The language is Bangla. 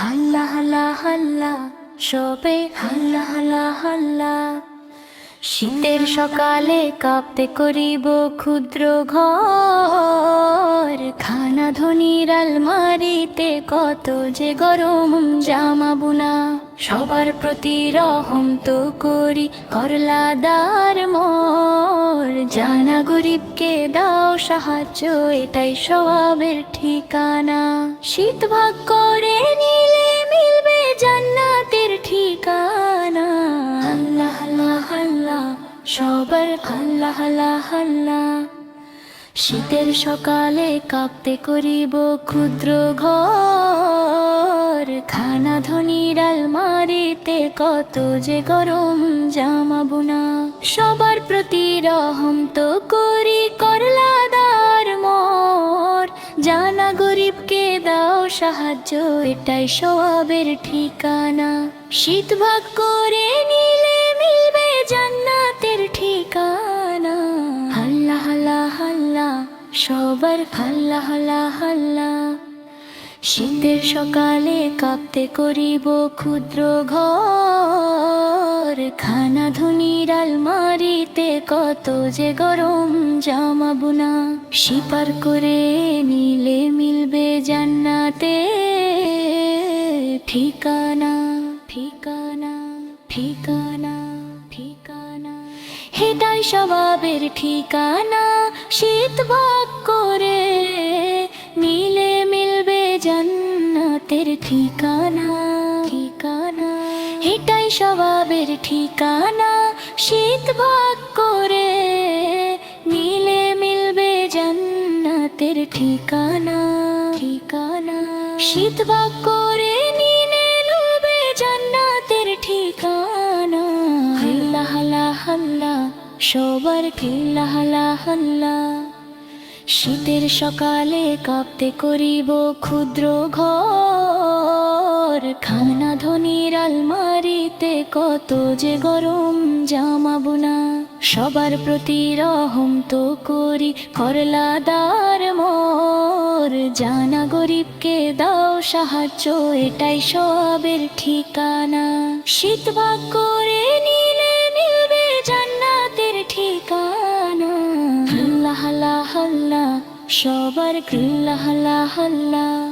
হাল্লা হাল্লা হাল্লা, সবে হাল্লা হাল্লা হাল্লা। শীতের সকালে কাঁপতে করিব ক্ষুদ্র ঘর, খানা ধনির আলমারিতে কত যে গরম জামা বুনা। সবার প্রতি রহম তো করি করলাদার মোর, জানা গরিবকে দাও সাহায্য, এটাই সওয়াবের ঠিকানা। শীত ভাগ করে নিলে মিলবে জান্নাতের ঠিকানা। আল্লাহ আল্লাহ আল্লাহ, সবার আল্লাহ আল্লাহ আল্লাহ। শীতের সকালে কাঁপতে করিব ক্ষুদ্র ঘর, খানা ধনির আলমারিতে কত যে গরম জামা বুনা। সবার প্রতি রহম তো করি করলাদার মোর, জানা গরিবকে দাও সাহায্য, এটাই সওয়াবের ঠিকানা। শীত ভাগ করে নিলে মিলবে জান্নাতের ঠিকানা। আল্লাহ আল্লাহ আল্লাহ, সবার আল্লাহ আল্লাহ আল্লাহ। শীতের সকালে কাঁপতে করিব ক্ষুদ্র ঘর, খানা ধনির আলমারিতে কত যে গরম জামা বুনা। শিপার করে নিলে মিলবে জান্নাতে ঠিকানা ঠিকানা ঠিকানা ঠিকানা। হেটাই সওয়াবের ঠিকানা। শীত ভাগ করে নিলে মিলবে জান্নাতের ঠিকানা ঠিকানা। হেটাই সওয়াবের ঠিকানা। শীত ভাগ করে নিলে মিলবে জান্নাতের ঠিকানা ঠিকানা। শীত ভাগ করে নিলে মিলবে জান্নাতের ঠিকানা। আল্লাহ আল্লাহ আল্লাহ, সবার আল্লাহ আল্লাহ আল্লাহ। শীতের সকালে কাঁপতে করিব ক্ষুদ্র ঘর, খানা ধনির আলমারিতে কত যে গরম জামা বুনা। সবার প্রতি রহম তো করি করলাদার মোর, জানা গরিবকে দাও সাহায্য, এটাই সওয়াবের ঠিকানা। শীত ভাগ করে নিলে মিলবে জান্নাতের ঠিকানা। আল্লাহ আল্লাহ আল্লাহ, সবার আল্লাহ আল্লাহ আল্লাহ।